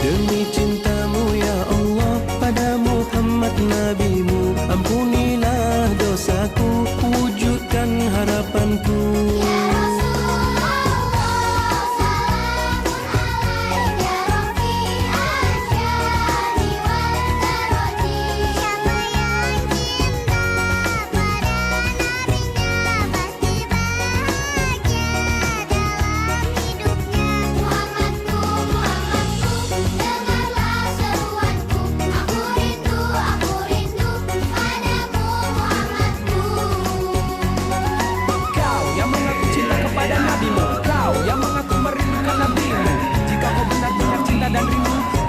Demi cintamu ya Allah pada Muhammad nabimu, ampunilah dosaku, wujudkan harapanku.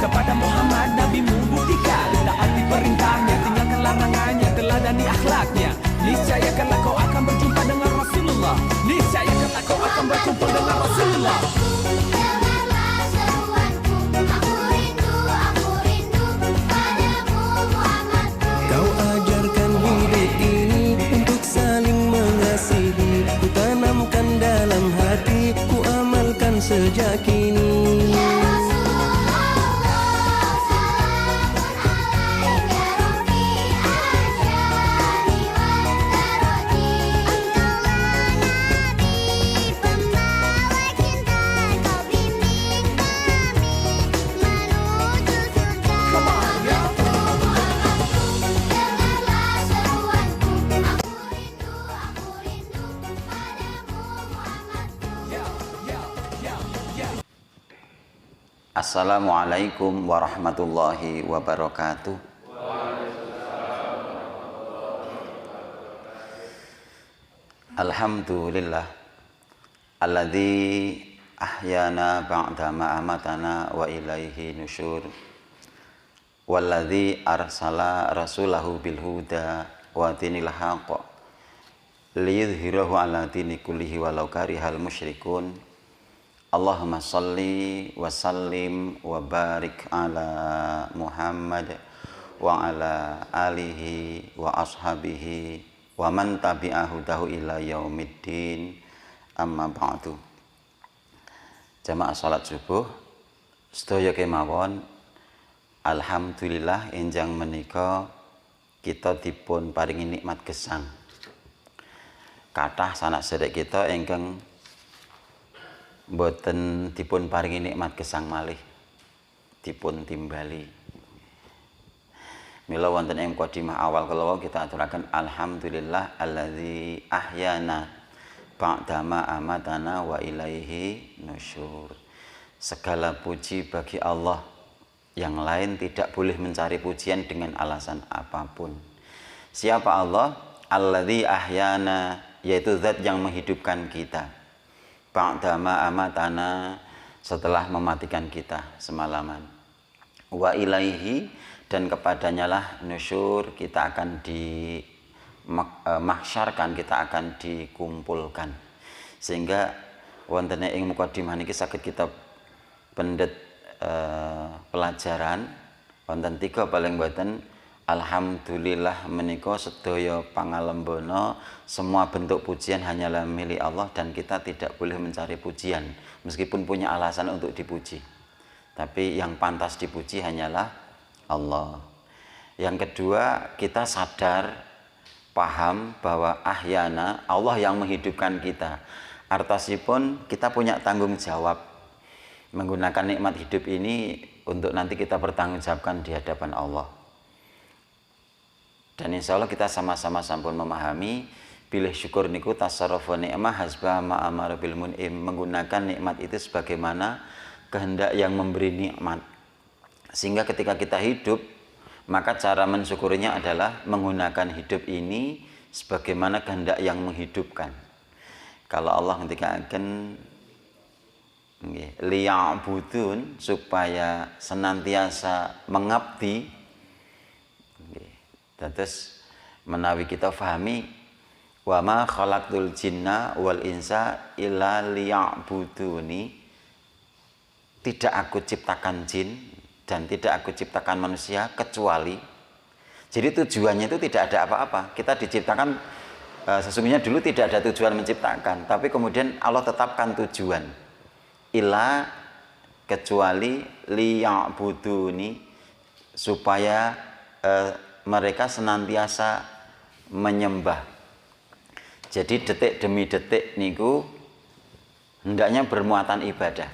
Kepada Muhammad nabimu, buktikan taati perintahnya, tinggalkan larangannya, teladani akhlaknya. Niscaya kelak kau akan berjumpa dengan Rasulullah. Niscaya kelak kau akan berjumpa dengan Rasulullah. Dengarlah seruanku, aku rindu padamu Muhammadku. Kau ajarkan hidup ini untuk saling mengasihi, ku tanamkan dalam hati, ku amalkan sejak kini. Assalamualaikum warahmatullahi wabarakatuh. Alhamdulillah alladzi ahyana ba'da ma amatana wa ilaihi nusyur, walladzi arsala rasulahu bil huda wa dinil haqq liyudhhirahu ala dini kullihi walau karihal musyrikun. Allahumma salli wa sallim wa barik ala Muhammad wa ala alihi wa ashabihi wa man tabi'ahu dahu ila yaumiddin, amma ba'du. Jamaah salat subuh sedaya kemawon, alhamdulillah enjang menika kita dipun paringi nikmat gesang. Kathah sanak sedherek kita ingkang boten dipun paringi nikmat gesang malih, dipun timbali. Mila wonten ing mukadimah awal kala kita aturaken alhamdulillah alladzi ahyana ba'da ma amatana wa ilaihi nusyur. Segala puji bagi Allah, yang lain tidak boleh mencari pujian dengan alasan apapun. Siapa Allah? Alladzi ahyana, yaitu zat yang menghidupkan kita. Ba'da ma amatana, setelah mematikan kita semalaman. Wa ilaihi, dan kepadanya lah nusyur, kita akan mahsyarkan, kita akan dikumpulkan. Sehingga wonten ing mukadimah niki saged kita pendet pelajaran wonten 3 paling boten. Alhamdulillah menika sedaya pangalembana, semua bentuk pujian hanyalah milik Allah dan kita tidak boleh mencari pujian meskipun punya alasan untuk dipuji. Tapi yang pantas dipuji hanyalah Allah. Yang kedua, kita sadar, paham bahwa ahyana, Allah yang menghidupkan kita. Artasipun kita punya tanggung jawab menggunakan nikmat hidup ini untuk nanti kita bertanggung jawabkan di hadapan Allah. Dan insya Allah kita sama-sama sampun memahami pilih syukur niku tasarrufu ni'mah hasba ma amara bil mun'im, menggunakan nikmat itu sebagaimana kehendak yang memberi nikmat. Sehingga ketika kita hidup, maka cara mensyukurinya adalah menggunakan hidup ini sebagaimana kehendak yang menghidupkan. Kalau Allah ngendikaken nggih liya'budun, supaya senantiasa mengabdi nggih. Terus menawi kita fahami wa ma khalaqtul jinna wal insa illa liya'buduni, tidak aku ciptakan jin dan tidak aku ciptakan manusia kecuali. Jadi tujuannya itu tidak ada apa-apa. Kita diciptakan sesungguhnya dulu tidak ada tujuan menciptakan, tapi kemudian Allah tetapkan tujuan. Illa, kecuali liya'buduni, supaya mereka senantiasa menyembah. Jadi detik demi detik niku hendaknya bermuatan ibadah.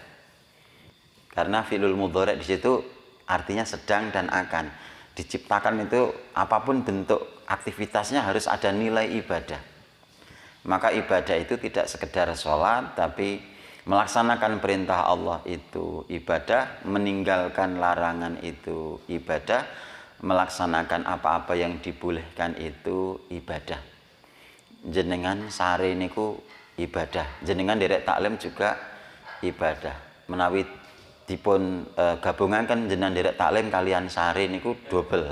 Karena fi'lul mudhari' di situ artinya sedang dan akan. Diciptakan itu apapun bentuk aktivitasnya harus ada nilai ibadah. Maka ibadah itu tidak sekedar sholat, tapi melaksanakan perintah Allah itu ibadah, meninggalkan larangan itu ibadah, melaksanakan apa-apa yang dibolehkan itu ibadah. Jenengan sare niku ibadah, jenengan derek taklim juga ibadah. Menawi dipun gabungan kan jenengan derek taklim kalian sare niku double.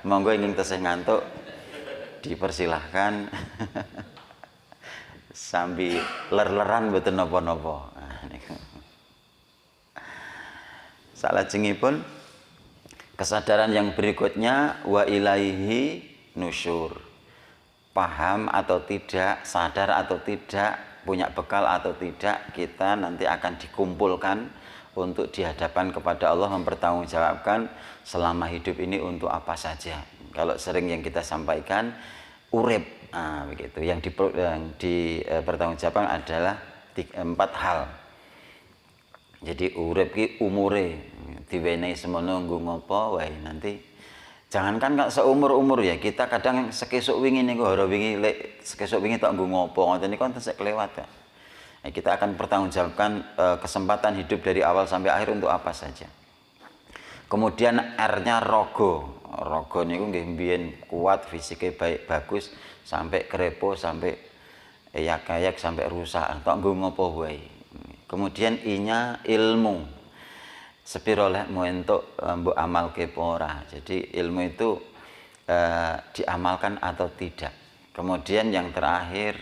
Monggo ingin tesih ngantuk dipersilahkan. Sambil ler-leran mboten napa-napa. Salajengipun kesadaran yang berikutnya wa ilaihi nusyur. Paham atau tidak, sadar atau tidak, punya bekal atau tidak, kita nanti akan dikumpulkan untuk dihadapan kepada Allah, mempertanggungjawabkan selama hidup ini untuk apa saja. Kalau sering yang kita sampaikan urip, begitu. Yang dipertanggungjawabkan adalah 4 hal. Jadi urip ki umure diwenehi semono nggo ngopo wae nanti. Jangankan kok seumur-umur ya, kita kadang sekesuk wingi niku hara wingi lek sekesuk wingi tok nggo ngopo ngoten niku enten sek kelewat ya. Kita akan pertanggungjawabkan kesempatan hidup dari awal sampai akhir untuk apa saja. Kemudian R-nya rogo. Rogo niku nggih mbiyen kuat, fisiknya baik bagus, sampai krepo, sampai kayak sampai rusak, tok nggo ngopo wae. Kemudian I-nya ilmu. Sepiro lekmu entuk mbok amalke apa ora. Jadi ilmu itu diamalkan atau tidak. Kemudian yang terakhir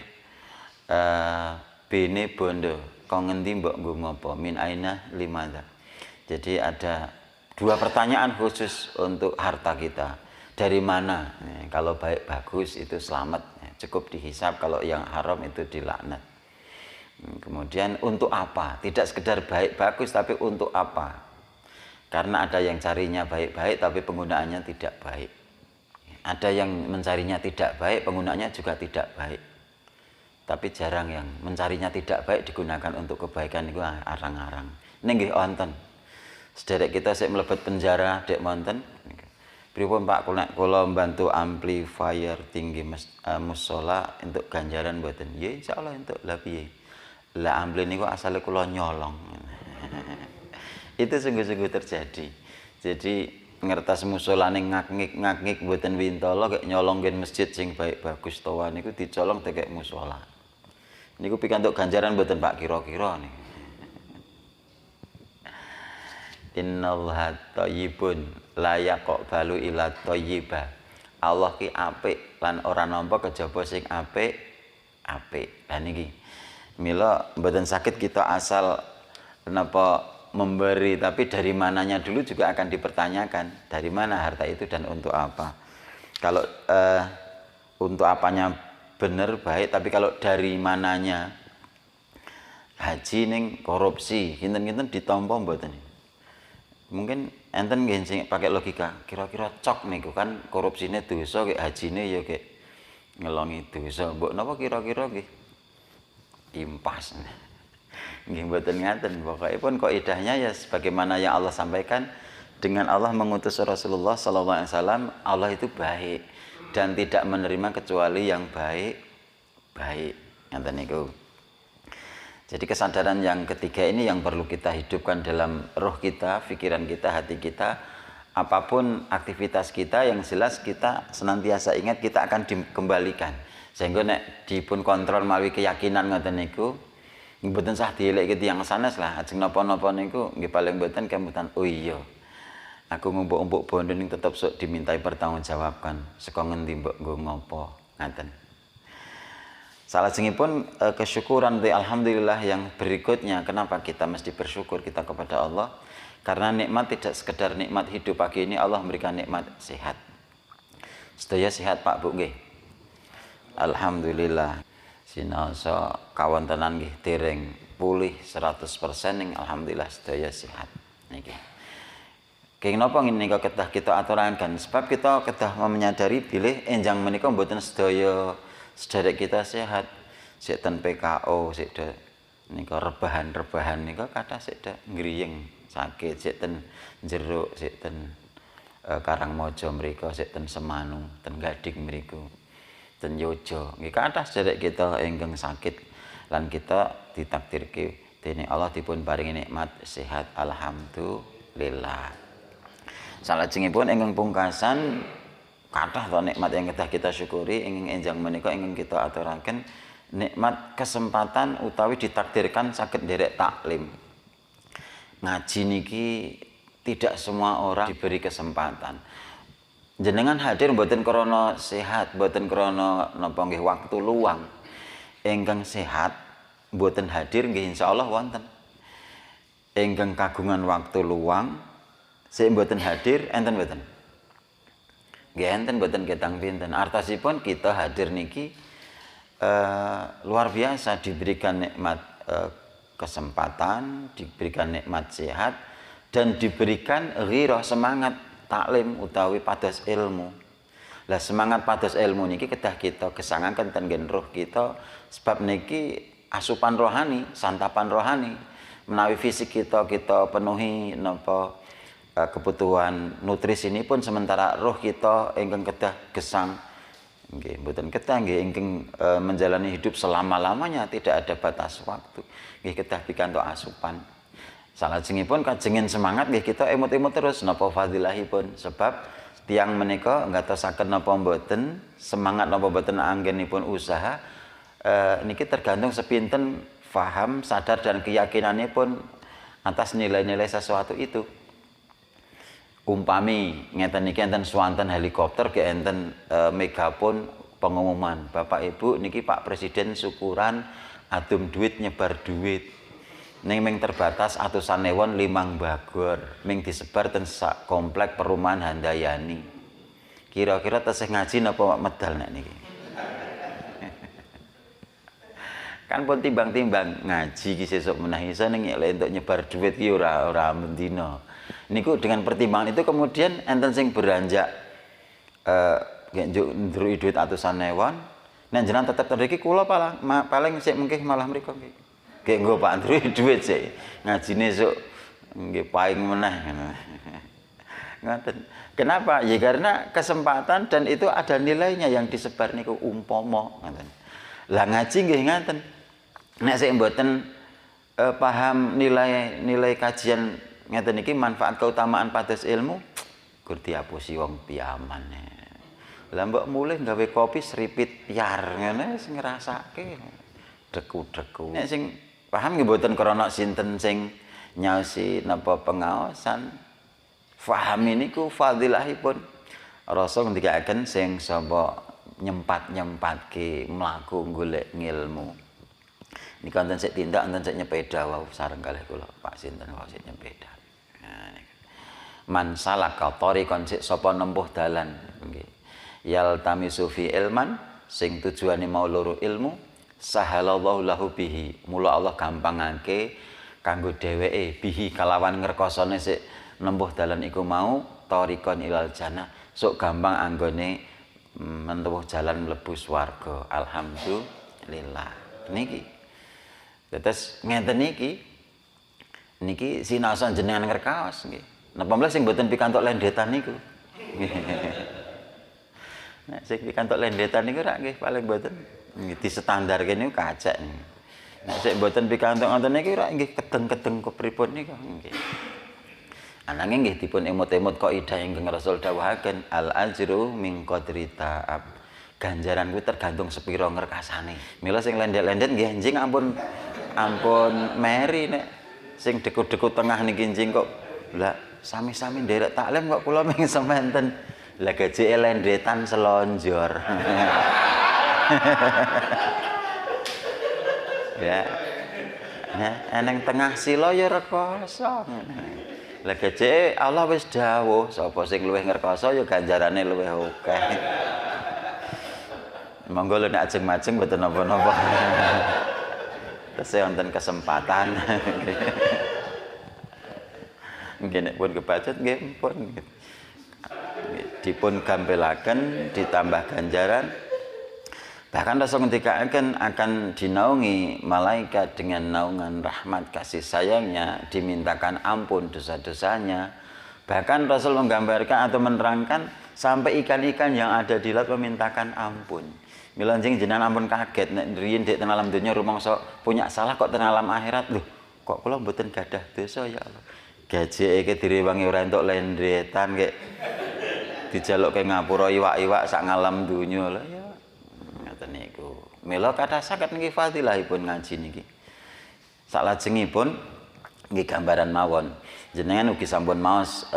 bene bondo, kau ngendi mbok nggo ngopo, min aina limadha. Jadi ada 2 pertanyaan khusus untuk harta kita. Dari mana? Kalau baik bagus itu selamat, cukup dihisap. Kalau yang haram itu dilaknat. Kemudian untuk apa? Tidak sekedar baik bagus, tapi untuk apa? Karena ada yang carinya baik-baik tapi penggunaannya tidak baik. Ada yang mencarinya tidak baik, penggunaannya juga tidak baik. Tapi jarang yang mencarinya tidak baik digunakan untuk kebaikan itu arang-arang. Ini nggih wonten. Sederek kita sik mlebet penjara dek wonten. Pripun Pak kula bantu amplifier tinggi mushola untuk ganjaran mboten? Nggih insyaallah entuk. Lah piye? Lah ampli niku asale kula nyolong. Itu sungguh-sungguh terjadi. Jadi ngertas musolane ngakngik mboten wintala kek nyolong gen masjid sing baik bagus towa niku dicolong tekek musola. Niku pikantuk ganjaran mboten Pak kira-kira niku. Innallaha thayyibun la yaqbalu illa thayyiba. Allah ki apik lan ora nampa kejaba sing apik. Lah niki mila mboten sakit kita asal napa memberi, tapi dari mananya dulu juga akan dipertanyakan. Dari mana harta itu dan untuk apa? Kalau untuk apanya benar baik, tapi kalau dari mananya haji ning korupsi, kinten-kinten ditampa mboten. Mungkin enten nggih sing pakai logika, kira-kira cok niku kan korupsine dosa, kek hajine ya kek ngelongi dosa. Mbok napa kira-kira nggih impas. Nggih mboten ngaten, pokoke pun kaidahnya ya sebagaimana yang Allah sampaikan, dengan Allah mengutus Rasulullah sallallahu alaihi wasallam, Allah itu baik dan tidak menerima kecuali yang baik. Ngaten niku. Jadi kesadaran yang ketiga ini yang perlu kita hidupkan dalam roh kita, pikiran kita, hati kita. apapun aktivitas kita yang jelas kita senantiasa ingat kita akan dikembalikan. Sehingga nek dipun kontrol melalui keyakinan ngoten niku mboten sah dieleke tiyang sanes lah. Ajeng napa-napa niku nggih paling mboten kemutan oh iya. Aku ngumpuk-umpuk bondo ning tetep sok dimintai pertanggungjawaban. Saka ngendi mbok nggo ngopo ngaten. Salajengipun kesyukuran alhamdulillah yang berikutnya kenapa kita mesti bersyukur kita kepada Allah? Karena nikmat tidak sekedar nikmat hidup pagi ini, Allah memberikan nikmat sehat. Sedaya sehat Pak Bu nggih. Alhamdulillah. Sinaosa kawontenan nggih dereng pulih 100% ning alhamdulillah sedaya sehat. Niki. Kenging napa ngene kedah kita aturaken sebab kita kedah menyadari bilih enjang menika mboten sedaya sederek kita sehat. Sik ten PKO, sik nika rebahan-rebahan nika kathah sik ngriyeng sakit, sik ten Jeruk, sik ten Karangmojo mriku, sik ten Semanu, ten Gading mriku, ten Yojo. Nggih kathah sederek kita ingkang sakit lan kita ditakdirke dening Allah dipun paringi nikmat sehat alhamdulillah. Salajengipun ingkang pungkasan kathah to nikmat yang kedah kita syukuri ingkang enjang menika ingkang kita aturaken nikmat kesempatan utawi ditakdirkan saged nderek taklim. Ngaji niki tidak semua orang diberi kesempatan. Jenengan hadir mboten krana sehat, mboten krana napa nggih waktu luang. Ingkang sehat mboten hadir nggih insyaallah wonten. Ingkang kagungan waktu luang sik mboten hadir enten mboten. Nggih enten mboten ketang pinten. Artosipun kita hadir niki luar biasa diberikan nikmat kesempatan, diberikan nikmat sehat dan diberikan ghirah semangat taklim utawi pados ilmu. Lah semangat pados ilmu niki kedah kita gesangaken ten nggen roh kita sebab niki asupan rohani, santapan rohani. Menawi fisik kita penuhi napa kebutuhan nutrisi ini pun sementara roh kita ingkang kedah gesang nggih mboten kedah nggih ingkang menjalani hidup selama-lamanya tidak ada batas waktu. Nggih kedah pikantuk asupan. Salajengipun kajengen semangat nggih kita emut-emut terus napa fadilahipun sebab tiyang menika ngatosaken napa mboten semangat napa mboten anggenipun usaha niki tergantung sepinten faham, sadar dan keyakinanipun atas nilai-nilai sesuatu itu. Umpami ngeten niki enten swanten helikopter ke enten megapon pengumuman Bapak Ibu niki Pak Presiden syukuran adum duit nyebar duit ning ming terbatas atusan ewon limang bagor ming disebar ten sak komplek perumahan Handayani. Kira-kira tesih ngaji napa medal nek niki? Kan pun timbang-timbang ngaji ki sesuk menawi iso ning entuk nyebar duit ki ora mendina. Niku dengan pertimbangan itu kemudian enten sing beranjak njuk ndruki duit atusan ewon. Nek jenengan tetep mriki kula paling sik mengkih malah mriku nggih. Nggih nggo Pak ndruki duit sik. Ngajine sok nggih paing meneh ngono. Ngoten. Kenapa? Ya karena kesempatan dan itu ada nilainya yang disebar niku umpama ngoten. Lah ngaji nggih ngoten. Nek sik mboten paham nilai kajian ngeten iki manfaat keutamaan pados ilmu gur diapusi wong piaman. Lah mbok mulih gawe kopi seripit piar ngene wis ngrasake deku-deku. Nek sing paham nggih mboten krana sinten sing nyaosi napa pengaosan. Faham niku fadilahipun. Rasul ngendikaken sing sapa nyempat-nyempatke mlaku golek ngilmu. Niki wonten sik tindak wonten sik nyepeda wau sareng kalih kula Pak sinten wau sik nyepeda. Man salaka tariqan sik sapa nempuh dalan nggih. Yaltamisu fi ilman sing tujuane mau loro ilmu sahalallahu lahu bihi. Mula Allah gampangake kanggo dheweke bihi kalawan ngrekosane sik nempuh dalan iku mau tariqan ilal jannah. Sok gampang anggone mentempuh jalan mlebu swarga. Alhamdulillah. Niki. Terus ngeten niki sinaosan jenengan ngerkaos nggih. Napa mlah sing mboten pikantuk lendetan niku. Nek sing pikantuk lendetan niku rak nggih paling mboten nggih distandarke niku kacek. Nek sing mboten pikantuk ngoten niki rak nggih kedeng-kedeng kepripun niku nggih. Ananging nggih dipun emut-emut kok ida ingkang Rasul dawuhaken al ajru min qadri ta'ab. Ganjaran kuwi tergantung sepira ngrekasane. Mila sing lendet-lendet nggih njing ampun meri nek sing deku-deku tengah niki njing kok lah sami-sami nderek taklim kok kula ming sementen. Lah gajeke lendetan selonjor. Ya. Nah, eneng tengah sila ya rekoso. Lah gajeke Allah wis dawuh, sapa sing luwih ngrekoso ya ganjarane luwih akeh. Monggo lho nek ajeng-ajeng mboten napa-napa. Tesih wonten kesempatan. Nggih nek pun kebacut nggih pun. Dipun gampelaken ditambah ganjaran. Bahkan Rasul ngendikaken akan dinaungi malaikat dengan naungan rahmat kasih sayangnya, dimintakan ampun dosa-dosanya. Bahkan Rasul menggambarkan atau menerangkan sampai ikan-ikan yang ada di laut memintakan ampun. Mila jenengan ampun kaget nek riyin dek teng alam dunya rumangsa punya salah kok teng alam akhirat. Lho, kok kula mboten gadah dosa ya Allah. Gajeke direwangi ora entuk lendetan kek dijalukke ngapura iwak-iwak sak ngalam dunya lho ya. Ngoten niku. Mila kathah saged niki fadilahipun ngaji niki. Salajengipun nggih gambaran mawon. Jenengan ugi sampun maos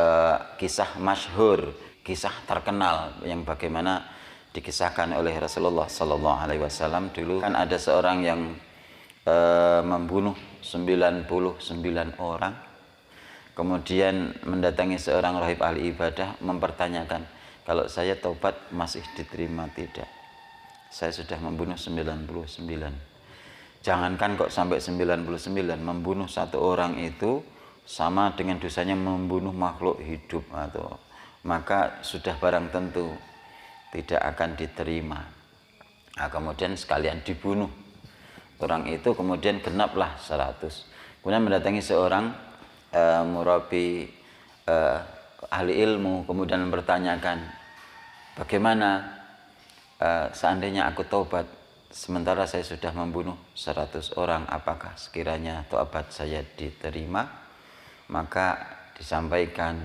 kisah masyhur, kisah terkenal yang bagaimana dikisahkan oleh Rasulullah sallallahu alaihi wasallam. Dulu kan ada seorang yang membunuh 99 orang. Kemudian mendatangi seorang rahib ahli ibadah mempertanyakan, kalau saya taubat masih diterima tidak? Saya sudah membunuh 99. Jangankan kok sampai 99, membunuh satu orang itu sama dengan dosanya membunuh makhluk hidup, atau maka sudah barang tentu tidak akan diterima. Nah, kemudian sekalian dibunuh orang itu, kemudian genaplah 100. Kemudian mendatangi seorang murabi ahli ilmu, kemudian mempertanyakan, bagaimana seandainya aku taubat sementara saya sudah membunuh 100 orang, apakah sekiranya taubat saya diterima? Maka disampaikan,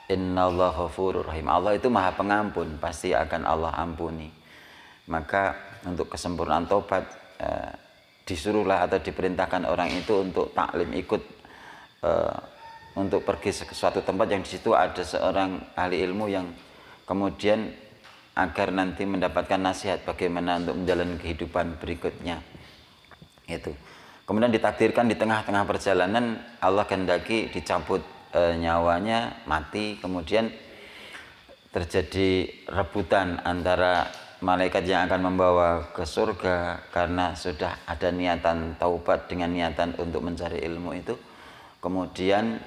innallaha ghafurur rahim, Allah itu maha pengampun, pasti akan Allah ampuni. Maka untuk kesempurnaan taubat disuruhlah atau diperintahkan orang itu untuk taklim, ikut untuk pergi ke suatu tempat yang di situ ada seorang ahli ilmu yang kemudian agar nanti mendapatkan nasihat bagaimana untuk menjalani kehidupan berikutnya. Itu. Kemudian ditakdirkan di tengah-tengah perjalanan Allah kehendaki dicabut nyawanya, mati. Kemudian terjadi rebutan antara malaikat yang akan membawa ke surga karena sudah ada niatan taubat dengan niatan untuk mencari ilmu itu. Kemudian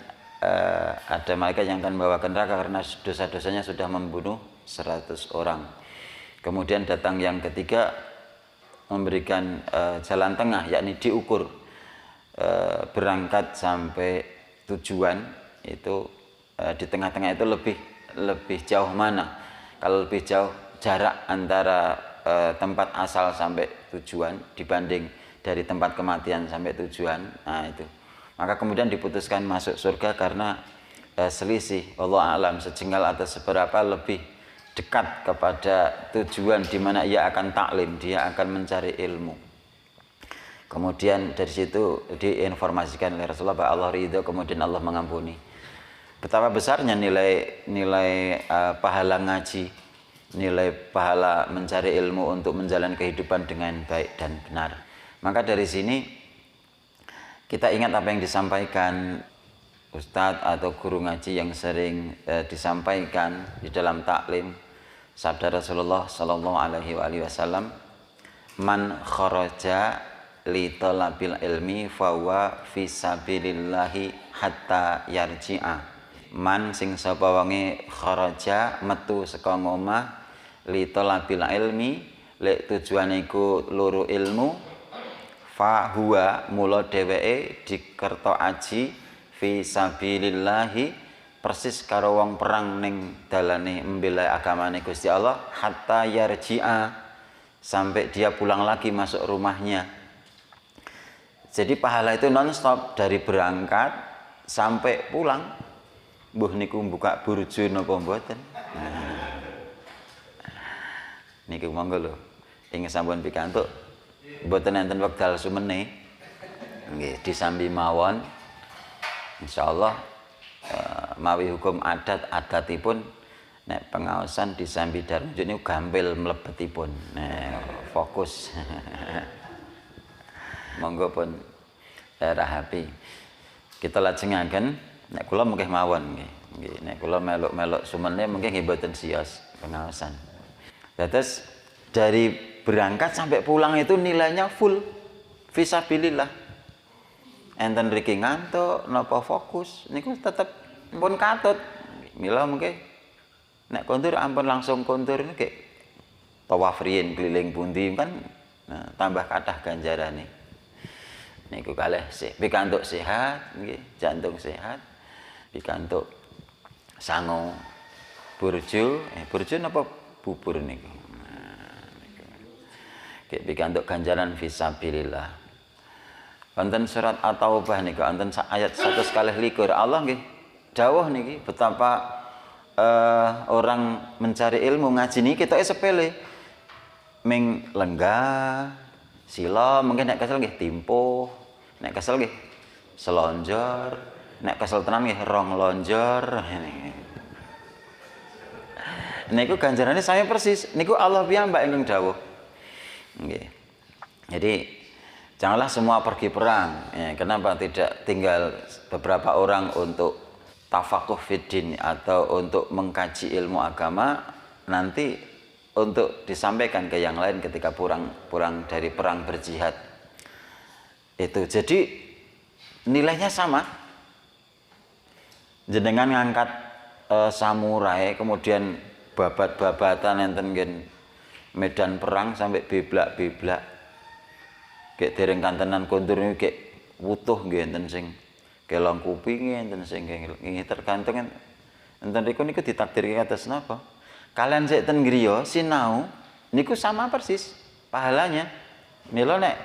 ada malaikat yang akan membawa ke neraka karena dosa-dosanya sudah membunuh 100 orang. Kemudian datang yang ketiga memberikan jalan tengah, yakni diukur berangkat sampai tujuan itu di tengah-tengah itu lebih jauh mana. Kalau lebih jauh jarak antara tempat asal sampai tujuan dibanding dari tempat kematian sampai tujuan, nah itu. Maka kemudian diputuskan masuk surga karena selisih Allah alam sejengkal atau seberapa lebih dekat kepada tujuan di mana ia akan taklim, dia akan mencari ilmu. Kemudian dari situ diinformasikan oleh Rasulullah bahwa Allah ridho, kemudian Allah mengampuni. Betapa besarnya nilai pahala ngaji, nilai pahala mencari ilmu untuk menjalani kehidupan dengan baik dan benar. Maka dari sini kita ingat apa yang disampaikan Ustadz atau guru ngaji yang sering disampaikan di dalam taklim, sabda Rasulullah sallallahu alaihi wasallam, man kharaja li talabil ilmi fawa fi sabilillahi hatta yarji'a. Man sing sapa wonge kharaja metu saka omah li talabil ilmi, lek tujuane iku loro ilmu, fa huwa mula dheweke dikerto aji fi sabilillahi persis karo wong perang ning dalane mbela agamane Gusti Allah, hatta yarji'a sampai dia pulang lagi masuk rumahnya. Jadi pahala itu non stop dari berangkat sampai pulang mbuh niku buka burjo napa mboten. Niku monggo lho. Ing sampun pikantuk mboten enten wekdal sumene. Nggih, disambi mawon. Insyaallah mawi hukum adatipun nek pengaosan disambi darunjuk niku gampil mlebetipun. Fokus. Monggo pun rahapi. Kita lajengaken nek kula mungkin mawon nggih. Nggih, nek kula meluk-meluk sumene mungkin nggih mboten siyos pengaosan. Terus dari berangkat sampai pulang itu nilainya full fisabilillah. Enten riki ngantuk napa fokus niku tetep pun katut. Mila mungkin nek kondur ampun langsung kondur niki tawaf riyin keliling pundi kan tambah kathah ganjarane. Niku kalih pikantuk sehat nggih, jantung sehat. Pikantuk sango burjo, burjo napa bubur niku. Nggih pikantuk ganjaran fisabilillah. Wonten surat At-Taubah niku wonten ayat 121 Allah nggih dawuh niki betapa orang mencari ilmu ngaji niki ketoke sepele. Ming lenggah, sila mungkin nek kesel nggih timpuh, nek kesel nggih selonjor, nek kesel tenan nggih rong lonjor. Niku ganjarane saya persis. Niku Allah piyambak ingkang dawuh. Nggih. Jadi janganlah semua pergi perang. Kenapa tidak tinggal beberapa orang untuk tafakuh fiddin atau untuk mengkaji ilmu agama, nanti untuk disampaikan ke yang lain ketika pulang dari perang berjihad. Itu jadi nilainya sama. Jenengan ngangkat samurai kemudian babat-babatan enten ngen medan perang sampai beblak-beblak. Kayak dereng kantenan kondur niku kayak wutuh nggih enten sing kelong kupinge enten sing nggih tergantung enten niku ditakdirke atas napa. Kalian sik ten griya sinau niku sama persis pahalanya. Mila nek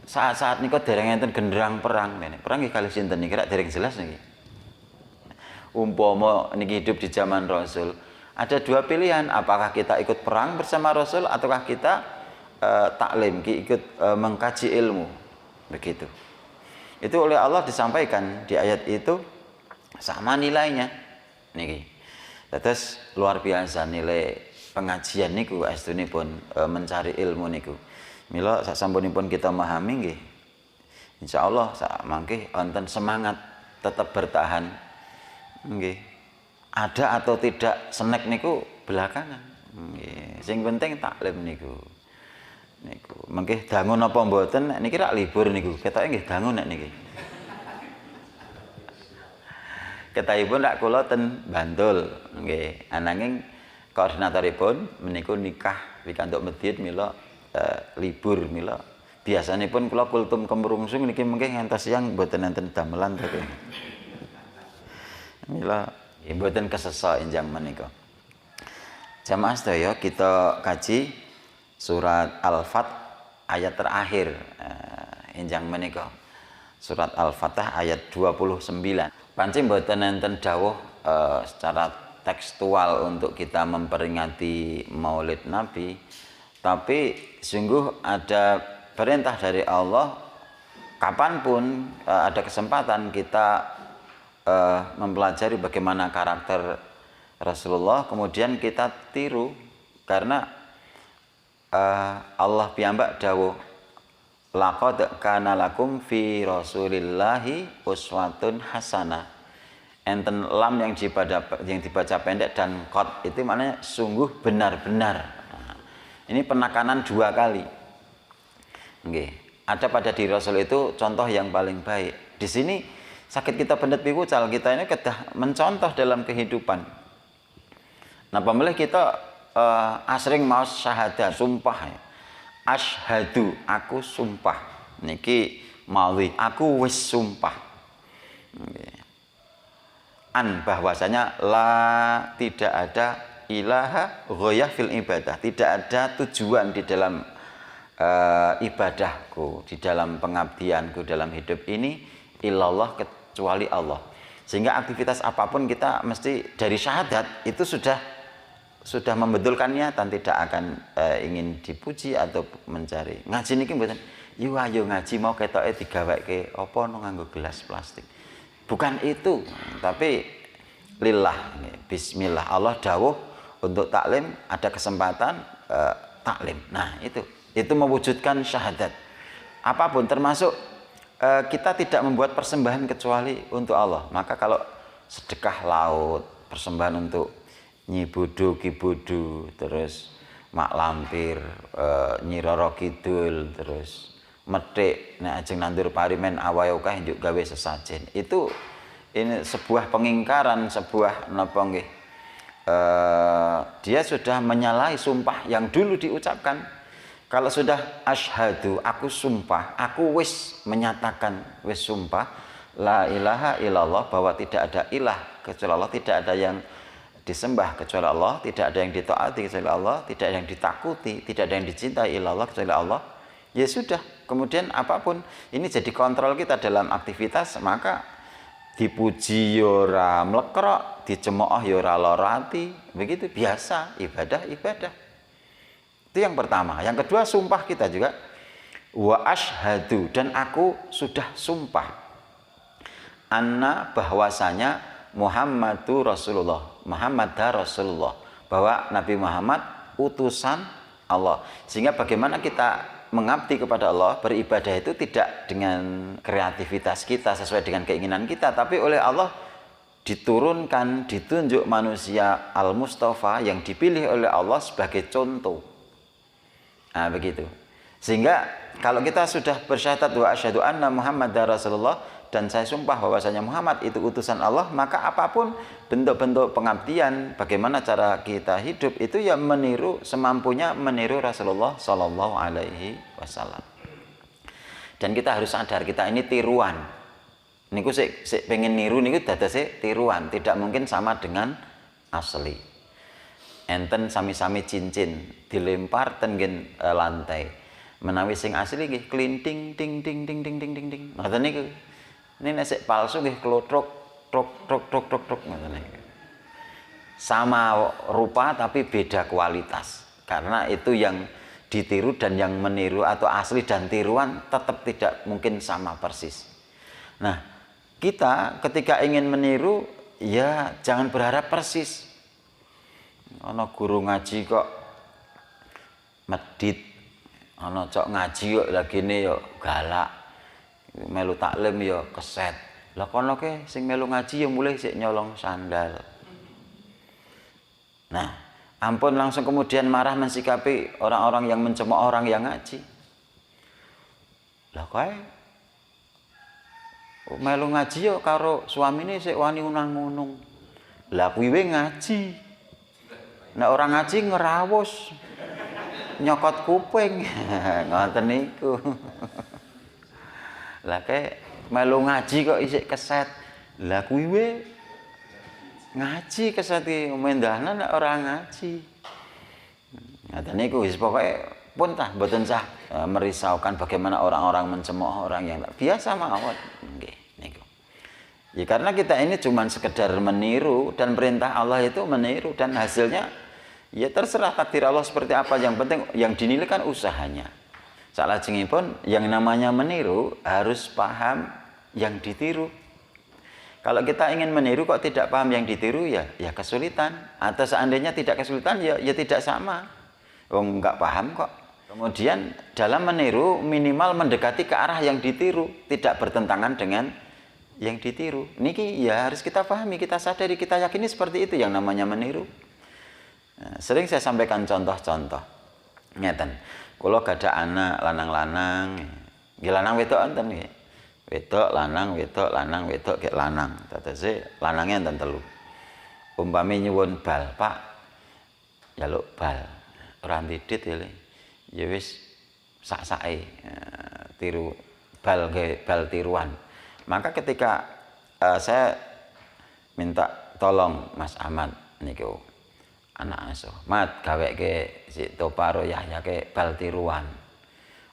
saat-saat niku dereng enten genderang perang ngene. Perang nggih kalih sinten niki rak dereng jelas niki. Umpama niki hidup di zaman Rasul, ada dua pilihan, apakah kita ikut perang bersama Rasul ataukah kita taklim, ikut mengkaji ilmu. Begitu. Itu oleh Allah disampaikan di ayat itu sama nilainya. Niki. Terus luar biasa nilai pengajian niku astunipun mencari ilmu niku. Mila sasampunipun kita memahami nggih. Insyaallah sak mangke wonten semangat tetap bertahan. Nggih. Ada atau tidak snack niku belakangan. Nggih. Sing penting taklim niku. Niku mengke dangu napa mboten niki rak libur niku. Ketoke nggih dangu nek niki. Ketahipun rak kula ten Bantul nggih. Ananging koordinatoripun meniku nikah pikantuk masjid mila libur mila. Biasanipun kula kultum kemrungsung niki mengke ngantos siang mboten enten damelan to. Mila mboten kesesa enjang menika. Jamaah sedaya kita kaji surat Al-Fat ayat terakhir enjang menika. Surat Al-Fatah ayat 29. Pancen mboten enten dawuh secara tekstual untuk kita memperingati Maulid Nabi, tapi sungguh ada perintah dari Allah kapanpun ada kesempatan kita mempelajari bagaimana karakter Rasulullah, kemudian kita tiru karena Allah piyambak dawuh laqad kana lakum fi rasulillahi uswatun hasanah. Enten lam yang dibaca pendek dan qad itu maknanya sungguh benar-benar. Ini penekanan dua kali. Nggih. Ada pada diri Rasul itu contoh yang paling baik. Di sini sakit kita pendet piwucal, kita ini kedah mencontoh dalam kehidupan. Nah, pamilih kita asring maos syahadah, sumpah ya. Asyhadu, aku sumpah. Niki mawi, aku wis sumpah. An bahwasanya tidak ada ilaha ghayah fil ibadah. Tidak ada tujuan di dalam ibadahku, di dalam pengabdianku dalam hidup ini illallah kecuali Allah. Sehingga aktivitas apapun kita mesti dari syahadat itu sudah membetulkan niatan, tidak akan ingin dipuji atau mencari. Ngaji niki mboten, yo ayo ngaji mau ketoke digaweke apa no nganggo gelas plastik. Bukan itu, tapi lillah, bismillah. Allah dawuh untuk taklim, ada kesempatan taklim. Nah, itu mewujudkan syahadat. Apapun termasuk kita tidak membuat persembahan kecuali untuk Allah. Maka kalau sedekah laut, persembahan untuk Nyi Bodo, Ki Bodo, terus Mak Lampir, Nyi Roro Kidul, terus metik nek ajeng nandur parimen awae akeh njuk gawe sesajen. Itu ini sebuah pengingkaran, sebuah napa nggih? Dia sudah menyalahi sumpah yang dulu diucapkan. Kalau sudah asyhadu, aku sumpah, aku wis menyatakan, wis sumpah la ilaha illallah, bahwa tidak ada ilah kecuali Allah, tidak ada yang disembah kecuali Allah, tidak ada yang ditaati kecuali Allah, tidak ada yang ditakuti, tidak ada yang dicintai illallah kecuali Allah. Ya sudah, kemudian apapun ini jadi kontrol kita dalam aktivitas, maka dipuji yora mlekrok, dicemooh yora lara ati, begitu biasa ibadah. Itu yang pertama. Yang kedua, sumpah kita juga wa asyhadu, dan aku sudah sumpah anna, bahwasanya Muhammadur Rasulullah, Muhammadar Rasulullah, bahwa Nabi Muhammad utusan Allah. Sehingga bagaimana kita mengabdi kepada Allah, beribadah itu tidak dengan kreativitas kita sesuai dengan keinginan kita, tapi oleh Allah diturunkan, ditunjuk manusia Al-Mustafa yang dipilih oleh Allah sebagai contoh. Nah, begitu. Sehingga kalau kita sudah bersyahadat wa asyhadu anna Muhammadar Rasulullah, dan saya sumpah bahwasanya Muhammad itu utusan Allah, maka apapun bentuk-bentuk pengabdian, bagaimana cara kita hidup, itu ya meniru semampunya, meniru Rasulullah Shallallahu Alaihi Wasallam. Dan kita harus sadar kita ini tiruan. Niku sik pengen niru niku dadase tiruan, tidak mungkin sama dengan asli. Enten sami-sami cincin dilempar tenggen lantai. Menawi sing asli nggih klinting ting ting ting ting ting ting ting. Ngoten niku. Ini nek sik palsu nggih klotrok trok trok trok trok trok ngoten niku. Sama rupa tapi beda kualitas. Karena itu yang ditiru dan yang meniru, atau asli dan tiruan tetap tidak mungkin sama persis. Nah, kita ketika ingin meniru ya jangan berharap persis. Ana guru ngaji kok medit, ana cok ngaji kok lagine yo galak, melu taklim yo keset. Lah kono ke sing melu ngaji yo mulai sik nyolong sandal. Nah, ampun langsung kemudian marah mensikapi orang-orang yang mencemooh orang yang ngaji. Lah kae melu ngaji yo karo suamine sik wani unang-unung. Lah kuwi ngaji. Nek orang ngaji ngerawus, nyokot kuping, ngoten niku. Lah kayak melu ngaji kok isik keset. Lah kuwi ngaji keset iki mendahna nek ora ngaji. Ngoten niku wis pokoke pun tah mboten sah merisaukan bagaimana orang-orang mencemooh orang yang biasa mawon. Nggih niku. Ya karena kita ini cuma sekedar meniru, dan perintah Allah itu meniru, dan hasilnya ya terserah takdir Allah seperti apa. Yang penting yang dinilai kan usahanya. Salajengipun yang namanya meniru harus paham yang ditiru. Kalau kita ingin meniru kok tidak paham yang ditiru ya kesulitan. Atau seandainya tidak kesulitan ya tidak sama. Enggak paham kok. Kemudian dalam meniru minimal mendekati ke arah yang ditiru, tidak bertentangan dengan yang ditiru. Niki ya harus kita pahami, kita sadari, kita yakini seperti itu yang namanya meniru. Nah, sering saya sampaikan contoh-contoh. Ngeten. Kula gadah anak lanang-lanang, nggih lanang wedok enten nggih. Wedok lanang, wedok lanang, wedok gek lanang. Dadose lanange enten telu. Umpami nyuwun bal, Pak. Njaluk bal. Ora ndidit ya wis sak-sake tiru bal nggih bal tiruan. Maka ketika saya minta tolong Mas Ahmad niku anak asuh, Mat gaweke si Toparo Yahya ke bal tiruan.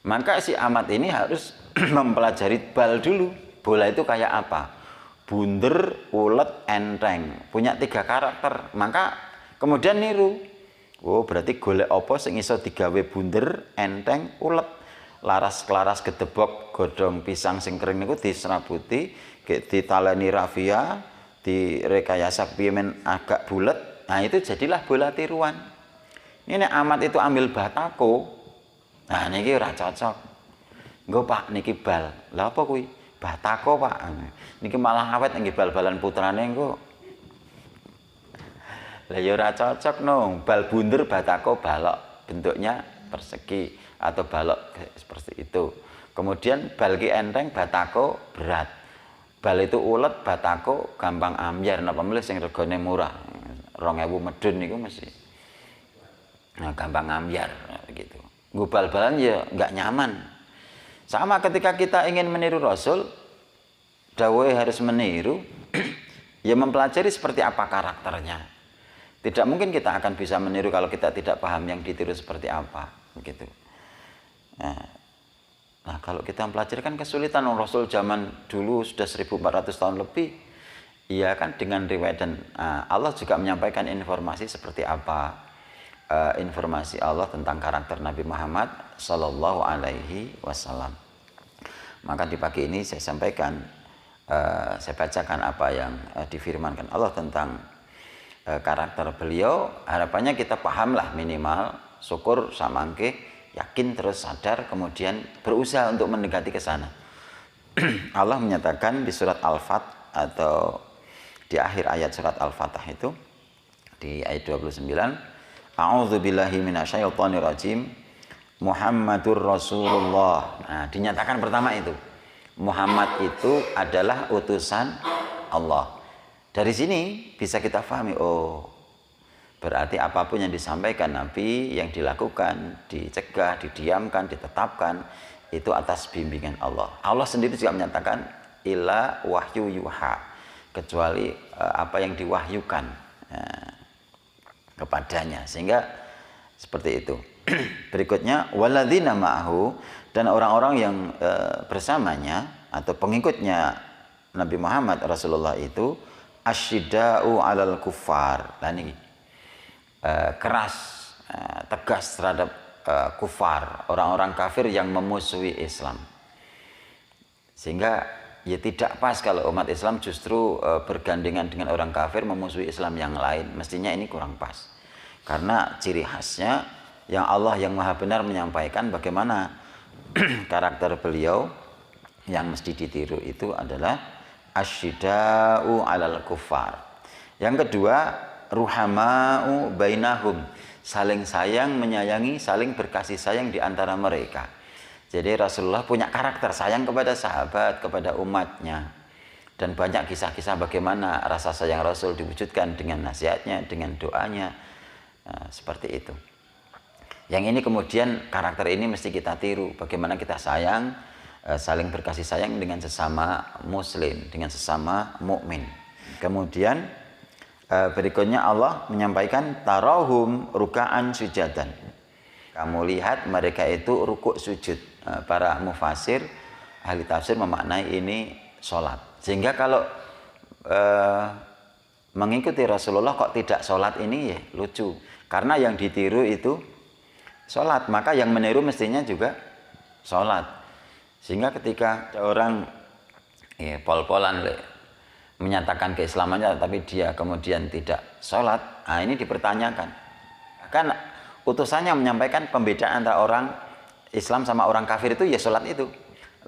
Maka si Ahmad ini harus mempelajari bal dulu. Bola itu kayak apa? bunder, ulet, enteng. Punya 3 karakter. Maka kemudian niru. Oh, berarti golek apa sing iso digawe bunder, enteng, ulet. Laras-laras gedebok godhong pisang sing kering niku diserabuti, ditaleni rafia, direkayasa piye men agak bulet. Nah, itu jadilah bola tiruan. Ini amat itu ambil batako. Nah, niki ora cocok. Nggo Pak, niki bal. Lah apa kuwi? Batako, Pak. Niki malah awet nggih bal-balan putrane engko. Lah ya ora cocok no. Bal bunder batako balok. Bentuknya persegi atau balok seperti itu. Kemudian bal ki enteng, batako berat. Bal itu ulet, batako gampang ambyar. Napa milih sing regane murah. 2000 medun niku mesti. Nah, gampang ambyar gitu. Nggo bal-balan ya enggak nyaman. Sama ketika kita ingin meniru Rasul, dawuhe harus meniru, ya mempelajari seperti apa karakternya. Tidak mungkin kita akan bisa meniru kalau kita tidak paham yang ditiru seperti apa, begitu. Nah, kalau kita mempelajari kan kesulitan. Rasul zaman dulu sudah 1400 tahun lebih. Iya kan, dengan riwayat dan Allah juga menyampaikan informasi seperti apa. Informasi Allah tentang karakter Nabi Muhammad Sallallahu Alaihi Wasallam. Maka di pagi ini saya sampaikan, saya bacakan apa yang difirmankan Allah tentang karakter beliau. Harapannya kita pahamlah minimal, syukur samangke, yakin terus sadar, kemudian berusaha untuk mendekati ke sana. Allah menyatakan di surat Al-Fat atau di akhir ayat surat Al-Fatah itu di ayat 29, A'udzubillahi minasyaitonirrajim. Muhammadur Rasulullah. Nah, dinyatakan pertama itu. Muhammad itu adalah utusan Allah. Dari sini bisa kita pahami, oh, berarti apapun yang disampaikan Nabi, yang dilakukan, dicegah, didiamkan, ditetapkan, itu atas bimbingan Allah. Allah sendiri juga menyatakan ila wahyu yuha, kecuali apa yang diwahyukan kepadanya, sehingga seperti itu. Berikutnya waladzina ma'ahu, dan orang-orang yang bersamanya atau pengikutnya Nabi Muhammad Rasulullah itu asyidda'u 'alal kuffar. Nah ini keras, tegas terhadap kufar, orang-orang kafir yang memusuhi Islam. Sehingga ya tidak pas kalau umat Islam justru bergandengan dengan orang kafir memusuhi Islam yang lain. Mestinya ini kurang pas. Karena ciri khasnya yang Allah yang Maha Benar menyampaikan bagaimana karakter beliau yang mesti ditiru itu adalah asyidda'u 'alal kuffar. Yang kedua, ruhama'u bainahum, saling sayang menyayangi, saling berkasih sayang di antara mereka. Jadi Rasulullah punya karakter sayang kepada sahabat, kepada umatnya. Dan banyak kisah-kisah bagaimana rasa sayang Rasul diwujudkan dengan nasihatnya, dengan doanya. Nah, seperti itu. Yang ini kemudian karakter ini mesti kita tiru. Bagaimana kita sayang, saling berkasih sayang dengan sesama muslim, dengan sesama mukmin. Kemudian berikutnya Allah menyampaikan tarahum ruka'an sujadan. Kamu lihat mereka itu rukuk sujud. Para mufasir, ahli tafsir memaknai ini sholat. Sehingga kalau mengikuti Rasulullah kok tidak sholat, ini ya lucu. Karena yang ditiru itu sholat, maka yang meniru mestinya juga sholat. Sehingga ketika orang pol-polan menyatakan keislamannya tapi dia kemudian tidak sholat, nah ini dipertanyakan. Kan utusannya menyampaikan pembedaan antara orang Islam sama orang kafir itu ya sholat itu.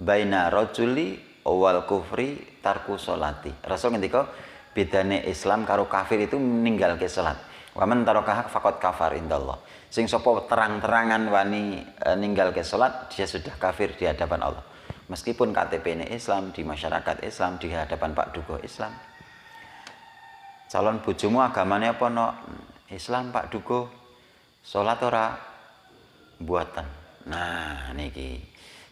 Baina rajuli wal kufri tarku sholati. Rasul ngendika bedane Islam karo kafir itu meninggalke sholat. Wa man tarakaha faqad kafar indallah. Sing sapa terang-terangan wani ninggalke sholat, dia sudah kafir di hadapan Allah. Meskipun KTP-ne Islam, di masyarakat Islam, di hadapan Pak Dugo Islam. Calon bojomu agamanya apa no? Islam Pak Dugo. Sholat ora buatan. Nah, niki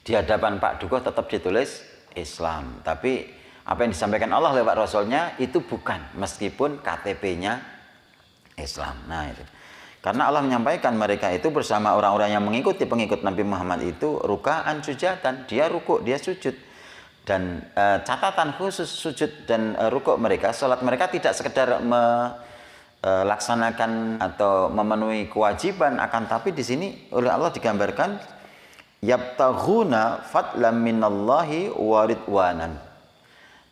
di hadapan Pak Dugo tetap ditulis Islam, tapi apa yang disampaikan Allah lewat Rasulnya itu bukan, meskipun KTP-nya Islam. Nah itu karena Allah menyampaikan mereka itu bersama orang-orang yang mengikuti pengikut Nabi Muhammad itu ruka'an sujatan, dia rukuk, dia sujud. Dan catatan khusus sujud dan rukuk mereka, salat mereka tidak sekedar melaksanakan atau memenuhi kewajiban, akan tapi di sini oleh Allah digambarkan yabtaghuna fadlan minallahi wa ridwanan.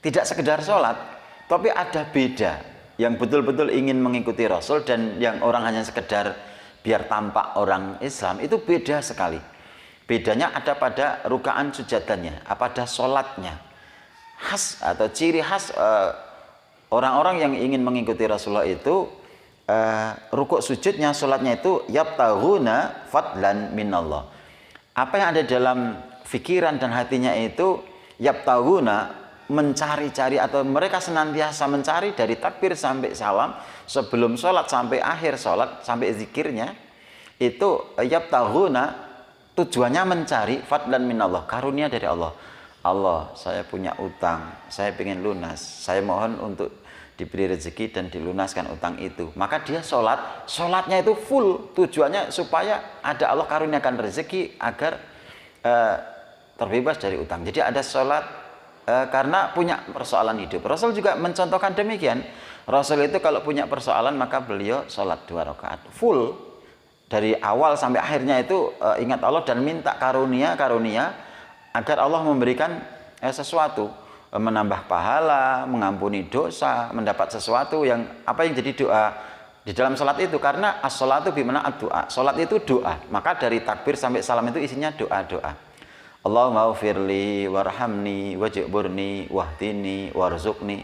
Tidak sekedar salat, tapi ada beda yang betul-betul ingin mengikuti Rasul dan yang orang hanya sekedar biar tampak orang Islam, itu beda sekali. Bedanya ada pada rukaan sujadannya, pada sholatnya. Khas atau ciri khas orang-orang yang ingin mengikuti Rasulullah itu rukuk sujudnya, sholatnya itu yabtaghuna fadlan minallah. Apa yang ada dalam pikiran dan hatinya itu yabtaghuna, mencari-cari, atau mereka senantiasa mencari dari takbir sampai salam, sebelum sholat sampai akhir sholat, sampai zikirnya itu yabtaghuna, tujuannya mencari fadlan minallah, karunia dari Allah. Allah, saya punya utang, saya ingin lunas, saya mohon untuk diberi rezeki dan dilunaskan utang itu. Maka dia sholatnya itu full, tujuannya supaya ada Allah karuniakan rezeki agar terbebas dari utang. Jadi ada sholat karena punya persoalan hidup. Rasul juga mencontohkan demikian. Rasul itu kalau punya persoalan maka beliau sholat 2 rakaat full. Dari awal sampai akhirnya itu ingat Allah dan minta karunia agar Allah memberikan sesuatu, menambah pahala, mengampuni dosa, mendapat sesuatu yang jadi doa di dalam salat itu, karena as-salatu bimana ad-doa. Salat itu doa. Maka dari takbir sampai salam itu isinya doa-doa. Allahumma ufirli warhamni wajburni wahdini warzuqni.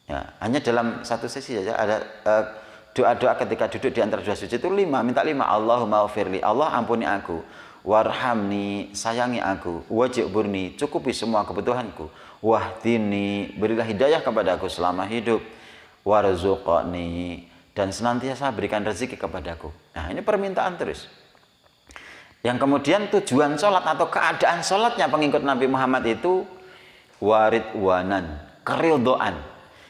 Ya, hanya dalam satu sesi saja ada doa-doa ketika duduk di antara 2 sujud itu 5, minta 5. Allahumma ufirli, Allah ampuni aku, warhamni, sayangi aku, wajburni, cukupi semua kebutuhanku, wahdini, berilah hidayah kepada aku selama hidup, warzuqni, dan senantiasa berikan rezeki kepadaku. Nah, ini permintaan terus. Yang kemudian tujuan sholat atau keadaan sholatnya pengikut Nabi Muhammad itu waridwanan, keridhaan.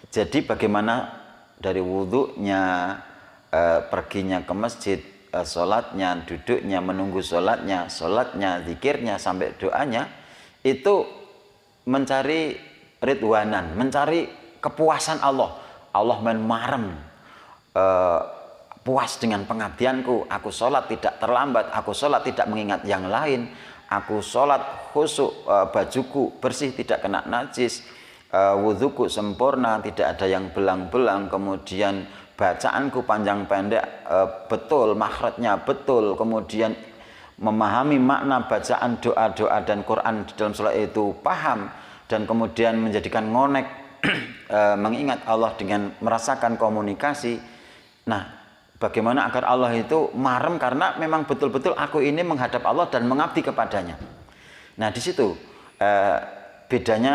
Jadi bagaimana dari wudhunya, perginya ke masjid, sholatnya, duduknya, menunggu sholatnya, zikirnya, sampai doanya, itu mencari ridwanan, mencari kepuasan Allah. Allah marem, puas dengan pengabdianku, aku sholat tidak terlambat, aku sholat tidak mengingat yang lain, aku sholat khusyuk, bajuku bersih tidak kena najis, wudhuku sempurna, tidak ada yang belang-belang, kemudian bacaanku panjang pendek betul, makhrajnya betul, kemudian memahami makna bacaan doa-doa dan Quran di dalam sholat itu paham, dan kemudian menjadikan ngonek mengingat Allah dengan merasakan komunikasi. Nah, bagaimana agar Allah itu marem, karena memang betul-betul aku ini menghadap Allah dan mengabdi kepadanya. Nah, di situ bedanya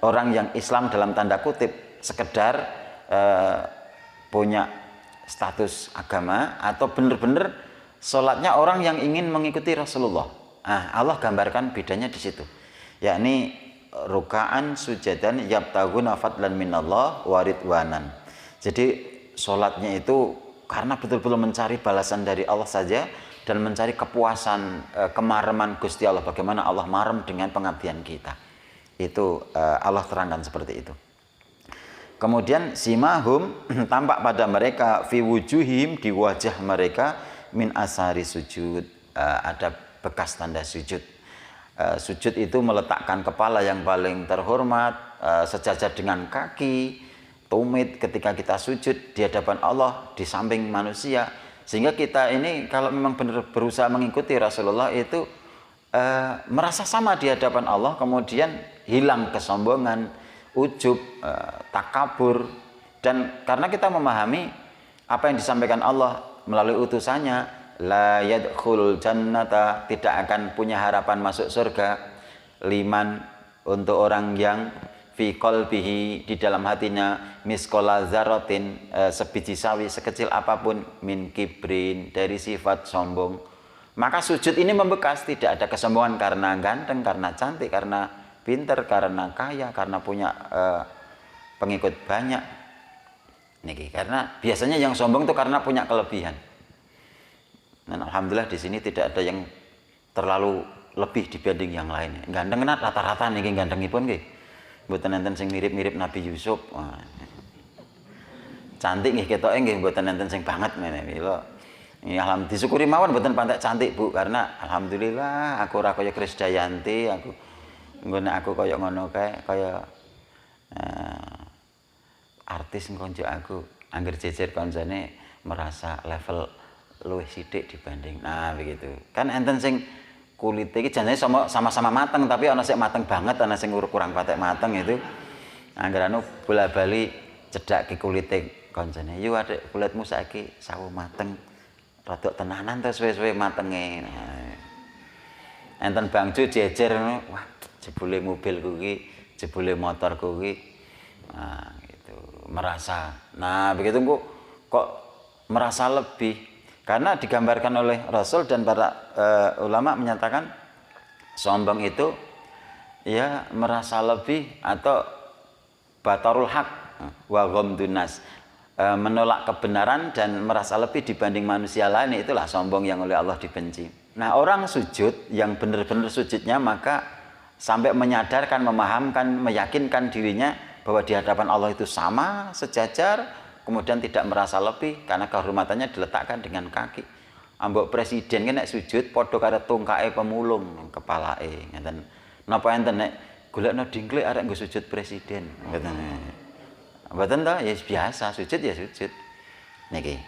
orang yang Islam dalam tanda kutip sekedar punya status agama, atau benar-benar sholatnya orang yang ingin mengikuti Rasulullah. Nah, Allah gambarkan bedanya di situ, yakni rukaan sujadan yabtaghuna fadlan minallah waridwanan. Jadi sholatnya itu karena betul-betul mencari balasan dari Allah saja dan mencari kepuasan, kemareman Gusti Allah, bagaimana Allah marem dengan pengabdian kita. Itu Allah terangkan seperti itu. Kemudian simahum, tampak pada mereka, fi wujuhim, di wajah mereka, min asari sujud, ada bekas tanda sujud. Sujud itu meletakkan kepala yang paling terhormat sejajar dengan kaki, tumit ketika kita sujud di hadapan Allah, di samping manusia, sehingga kita ini kalau memang benar berusaha mengikuti Rasulullah itu merasa sama di hadapan Allah, kemudian hilang kesombongan, ujub, takabur, dan karena kita memahami apa yang disampaikan Allah melalui utusannya, la yadkhulul jannata, tidak akan punya harapan masuk surga, liman, untuk orang yang fi qalbihi, di dalam hatinya, misqala dzarratin, sebiji sawi, sekecil apapun, min kibrin, dari sifat sombong. Maka sujud ini membekas, tidak ada kesombongan karena ganteng, karena cantik, karena pinter, karena kaya, karena punya pengikut banyak. Niki, karena biasanya yang sombong itu karena punya kelebihan. Dan alhamdulillah di sini tidak ada yang terlalu lebih dibanding yang lain. Ganteng kan rata-rata niki gantengipun nggih. Mboten enten sing mirip-mirip Nabi Yusuf. Wah. Cantik nggih ketoke nggih mboten enten sing banget ngene iki lho. Ya alhamdulillah disyukuri mawon mboten pantek cantik Bu karena alhamdulillah aku ora kaya Krisdayanti, aku nggone aku kaya ngono kae kaya artis ngonjok aku angger jejer kancane merasa level luwih sithik dibanding. Nah begitu. Kan enten sing kulite iki janjane sama-sama mateng tapi ana sing mateng banget, ana sing kurang patek mateng itu. Angger anu bola-bali cedhake kulite kancane. Yo adek kulitmu saiki sawu mateng. Rodok tenanan terus suwe-suwe matenge. Nah, enten bangjo jejer ngono, wah jebule mobilku iki, jebule motorku iki. Nah, gitu. Merasa. Nah, begitu kok merasa lebih karena digambarkan oleh Rasul dan para ulama menyatakan sombong itu ya merasa lebih atau batarul haq wa ghamdun nas. Menolak kebenaran dan merasa lebih dibanding manusia lain, itulah sombong yang oleh Allah dibenci. Nah orang sujud yang benar-benar sujudnya maka sampai menyadarkan, memahamkan, meyakinkan dirinya bahwa di hadapan Allah itu sama, sejajar, kemudian tidak merasa lebih karena kehormatannya diletakkan dengan kaki. Ambok presiden kan nek sujud padha karo tungkae pemulung kepalae ngeten. Napa enten nek golekno dingklik arek nggo sujud presiden ngeten. Mboten to, ya biasa, sujud ya sujud. Niki.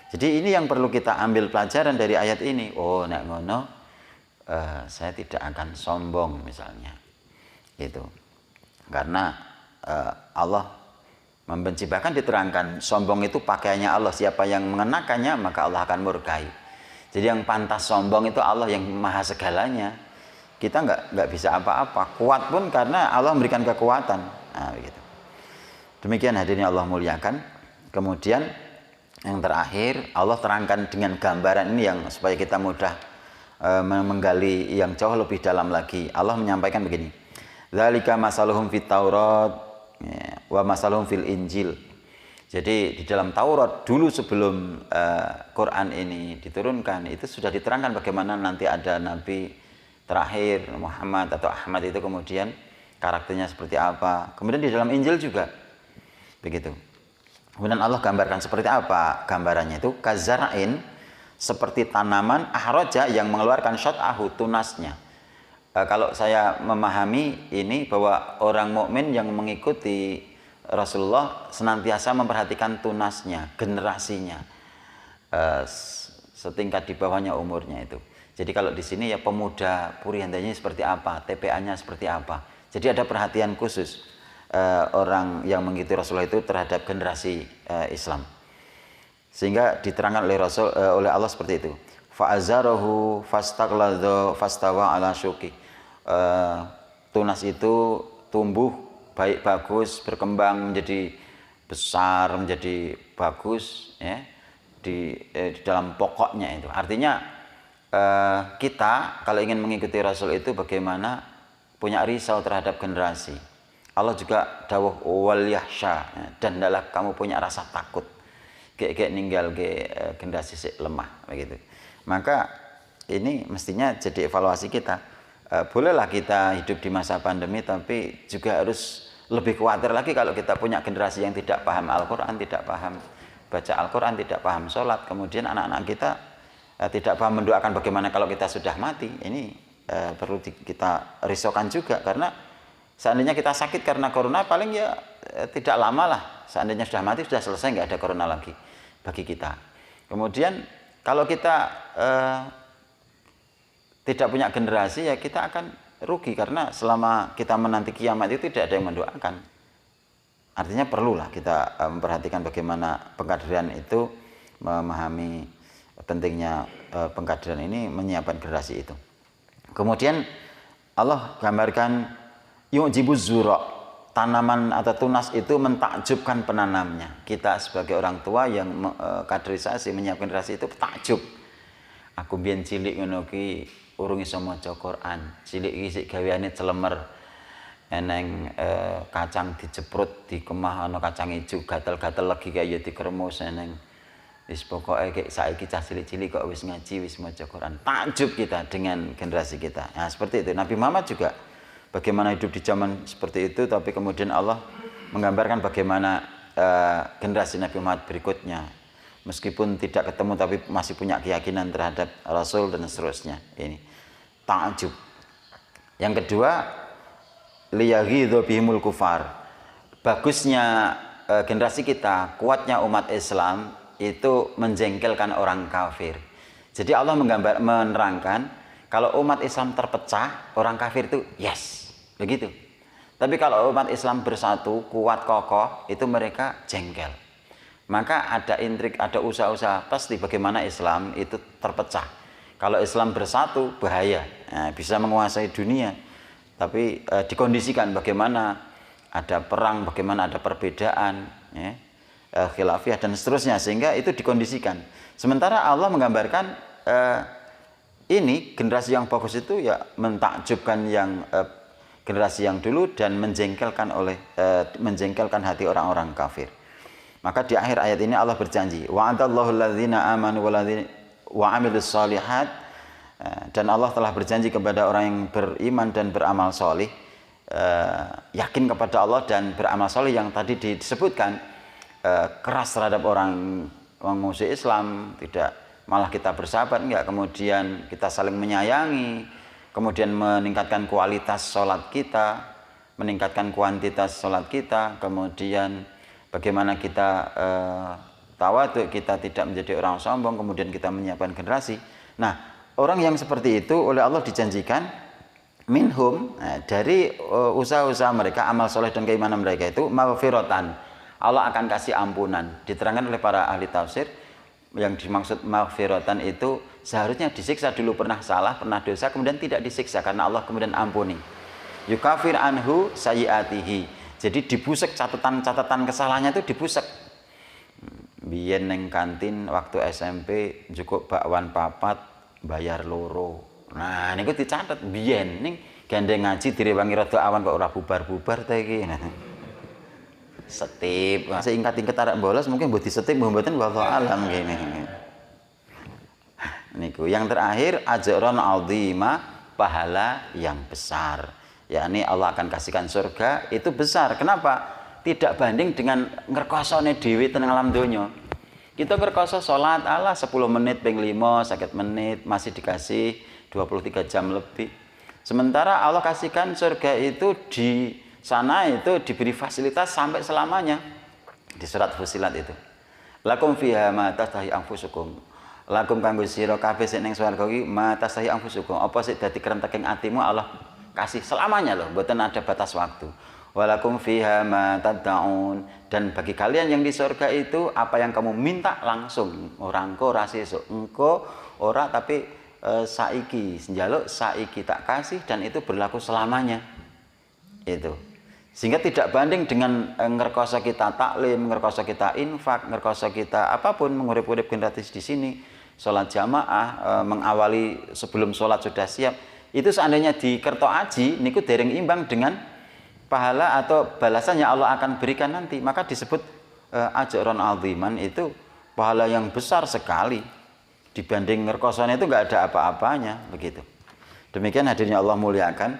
Jadi ini yang perlu kita ambil pelajaran dari ayat ini. Oh, nek ngono saya tidak akan sombong misalnya. Gitu. Karena Allah membenci, bahkan diterangkan sombong itu pakaiannya Allah, siapa yang mengenakannya maka Allah akan murkai. Jadi yang pantas sombong itu Allah yang maha segalanya. Kita nggak bisa apa-apa. Kuat pun karena Allah memberikan kekuatan. Nah, begitu. Demikian hadirin Allah muliakan. Kemudian yang terakhir Allah terangkan dengan gambaran ini yang supaya kita mudah menggali yang jauh lebih dalam lagi. Allah menyampaikan begini. Dzalika masaluhum fit Taurat wa masaluhum fil Injil. Jadi di dalam Taurat dulu sebelum Quran ini diturunkan itu sudah diterangkan bagaimana nanti ada nabi terakhir Muhammad atau Ahmad itu kemudian karakternya seperti apa. Kemudian di dalam Injil juga begitu. Kemudian Allah gambarkan seperti apa gambarannya itu kazara'in seperti tanaman ahroja yang mengeluarkan syat'ahu tunasnya. Kalau saya memahami ini bahwa orang mukmin yang mengikuti Rasulullah senantiasa memperhatikan tunasnya, generasinya, setingkat di bawahnya umurnya itu. Jadi kalau di sini ya pemuda purihandanya seperti apa, TPA-nya seperti apa. Jadi ada perhatian khusus orang yang mengikuti Rasulullah itu terhadap generasi Islam. Sehingga diterangkan oleh oleh Allah seperti itu. Fa'azarahu fastaqladha fastawa ala syuki. Tunas itu tumbuh baik bagus, berkembang menjadi besar, menjadi bagus ya di dalam pokoknya itu. Artinya kita kalau ingin mengikuti Rasul itu bagaimana punya risau terhadap generasi. Allah juga dawuh wal yahsya dan hendaklah kamu punya rasa takut kayak ninggal generasi lemah begitu. Maka ini mestinya jadi evaluasi kita. Bolehlah kita hidup di masa pandemi tapi juga harus lebih khawatir lagi kalau kita punya generasi yang tidak paham Al-Qur'an, tidak paham baca Al-Qur'an, tidak paham sholat, kemudian anak-anak kita tidak paham mendoakan bagaimana kalau kita sudah mati. Ini perlu kita risaukan juga karena seandainya kita sakit karena corona paling ya tidak lama lah. Seandainya sudah mati sudah selesai, nggak ada corona lagi bagi kita. Kemudian kalau kita tidak punya generasi ya kita akan rugi karena selama kita menanti kiamat itu tidak ada yang mendoakan. Artinya perlulah kita memperhatikan bagaimana pengkaderan itu, memahami pentingnya pengkaderan ini, menyiapkan generasi itu. Kemudian Allah gambarkan yu'jibuz zura', tanaman atau tunas itu mentakjubkan penanamnya. Kita sebagai orang tua yang kaderisasi menyiapkan generasi itu takjub. Aku biyen cilik ngono ki urung iso maca Quran. Cilik iki sik gaweane celemer. Eneng kacang dijeprut, dikemah ana kacang ijo, gatel-gatel legi kaya dikremus eneng. Wis pokoke kayak saiki cah cilik-cilik kok wis ngaji, wis maca Quran. Takjub kita dengan generasi kita. Nah, seperti itu. Nabi Muhammad juga bagaimana hidup di zaman seperti itu, tapi kemudian Allah menggambarkan bagaimana generasi Nabi Muhammad berikutnya. Meskipun tidak ketemu tapi masih punya keyakinan terhadap Rasul dan seterusnya. Ini takjub. Yang kedua, liyaghidhu bihimul kufar. Bagusnya generasi kita, kuatnya umat Islam itu menjengkelkan orang kafir. Jadi Allah menerangkan kalau umat Islam terpecah, orang kafir itu yes, begitu. Tapi kalau umat Islam bersatu, kuat kokoh, itu mereka jengkel. Maka ada intrik, ada usaha-usaha pasti bagaimana Islam itu terpecah. Kalau Islam bersatu bahaya, bisa menguasai dunia. Tapi dikondisikan bagaimana ada perang, bagaimana ada perbedaan, ya. Khilafiyah dan seterusnya, sehingga itu dikondisikan. Sementara Allah menggambarkan ini generasi yang bagus itu ya mentakjubkan yang generasi yang dulu dan menjengkelkan hati orang-orang kafir. Maka di akhir ayat ini Allah berjanji, wa'adallahu alladzina amanu wa amilus shalihat, dan Allah telah berjanji kepada orang yang beriman dan beramal solih, yakin kepada Allah dan beramal solih yang tadi disebutkan. Keras terhadap orang musuh Islam, tidak, malah kita bersahabat, enggak, kemudian kita saling menyayangi, kemudian meningkatkan kualitas sholat kita, meningkatkan kuantitas sholat kita, kemudian bagaimana kita tawadhu, kita tidak menjadi orang sombong, kemudian kita menyiapkan generasi. Nah, orang yang seperti itu oleh Allah dijanjikan minhum, dari usaha-usaha mereka, amal soleh dan keimanan mereka itu maghfiratan, Allah akan kasih ampunan. Diterangkan oleh para ahli tafsir, yang dimaksud maghfiratan itu seharusnya disiksa dulu, pernah salah, pernah dosa, kemudian tidak disiksa karena Allah kemudian ampuni. Yukafir anhu sayyiatihi. Jadi dibusek catatan kesalahannya itu dibusek. Biyen neng kantin waktu SMP cukup bakwan papat bayar loro. Nah, niku dicatat biyen ning gandeng ngaji direwangi rada awan kok ora bubar-bubar ta iki. Setip, seingkat-ingkat arek bolos mungkin buat disetip mboten wallahu alam gini. Niku yang terakhir ajron azima, pahala yang besar. Yakni Allah akan kasihkan surga itu besar. Kenapa? Tidak banding dengan ngerkosone dhewe teng alam donya. Kita ngerkoso salat Allah 10 menit ping 5, 50 menit masih dikasih 23 jam lebih. Sementara Allah kasihkan surga itu di sana itu diberi fasilitas sampai selamanya. Di surat Fussilat itu. Lakum fiha ma tastahi anfusukum. Lakum kanggo sira kabeh sing ning swarga iki ma tastahi anfusukum. Apa sik dadi kerenteking atimu Allah kasih selamanya loh, mboten ada batas waktu. Walakum fiha ma tad'un, dan bagi kalian yang di surga itu apa yang kamu minta langsung. Ora engko ora sesuk, engko ora tapi saiki njaluk saiki tak kasih, dan itu berlaku selamanya. Itu. Sehingga tidak banding dengan ngerkoso kita taklim, ngerkoso kita infak, ngerkoso kita apapun, mengurip-urip gratis di sini, sholat jamaah, mengawali sebelum sholat sudah siap. Itu seandainya di kerto aji, niku dereng imbang dengan pahala atau balasan yang Allah akan berikan nanti. Maka disebut ajron aziman, itu pahala yang besar sekali. Dibanding ngerkosone itu nggak ada apa-apanya, begitu. Demikian hadirnya Allah muliakan.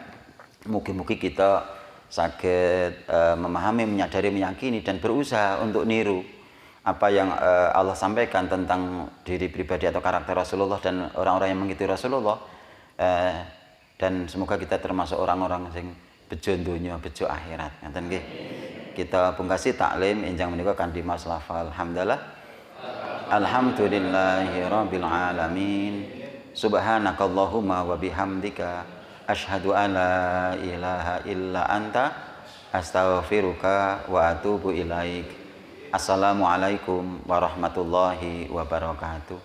Mugi-mugi kita sakit memahami, menyadari, meyakini dan berusaha untuk niru apa yang Allah sampaikan tentang diri pribadi atau karakter Rasulullah dan orang-orang yang mengikuti Rasulullah, dan semoga kita termasuk orang-orang yang bejo donya, bejo akhirat. Ngaten nggih. Kita pungkasi taklim enjang menika kanthi maslahah. Alhamdulillah. Alhamdulillahirabbil alamin. Subhanakallahumma wa bihamdika asyhadu an la ilaha illa anta astaghfiruka wa atubu ilaik. Assalamualaikum warahmatullahi wabarakatuh.